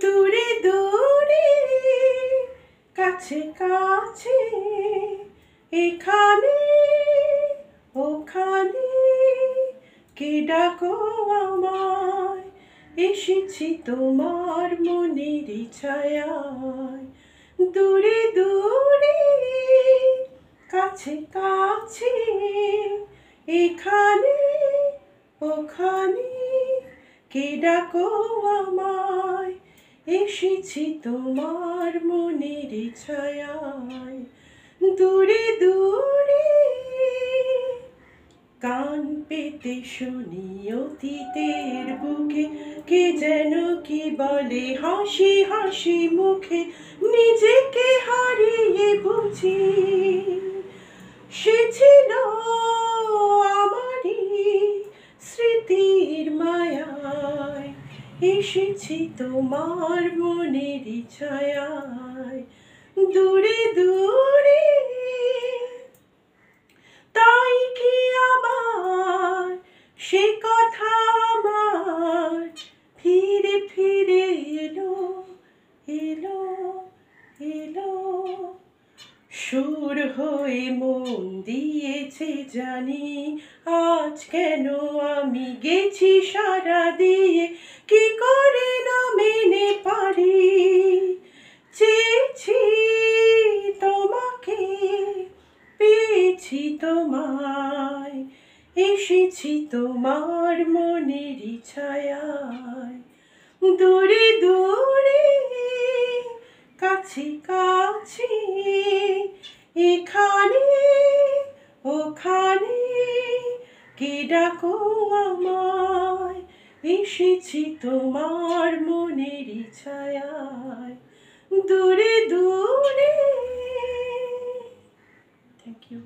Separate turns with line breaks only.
দূরে দূরে কাছে কাছে, এখানে ওখানে, কে ডাকো আমায়, এসেছি তোমার মনের ছায়ায়। দূরে দূরে কাছে কাছে, এখানে ওখানে, কে ডাকো আমায়, এসেছি তোমার মনের ছায়ায়। দূরে দূরে কান পেতে শুনি অতীতের বুকে, কে যেন কি বলে হাসি হাসি মুখে, নিজেকে হারিয়ে বুঝি সে ছিল আমারই স্মৃতির মায়ায়। এসেছি তোমার মনের ছায়ায়। দূরে দূরে তাই কি আবার সে কথা আমার ফিরে ফিরে এলো এলো এলো। সুর হয়ে মন দিয়েছে জানি, আজ কেন আমি গেছি সারা দিয়ে, কি করে না মেনে পারি। চেয়েছি তোমাকে, পেয়েছি তোমায়, এসেছি তোমার মনের ছায়ায়। দূরে দূরে কাছে কাছে, এখানে ওখানে, কে ডাকো আমায়, এসেছি তোমার মনের ছায়ায়। দূরে দূরে। Thank you.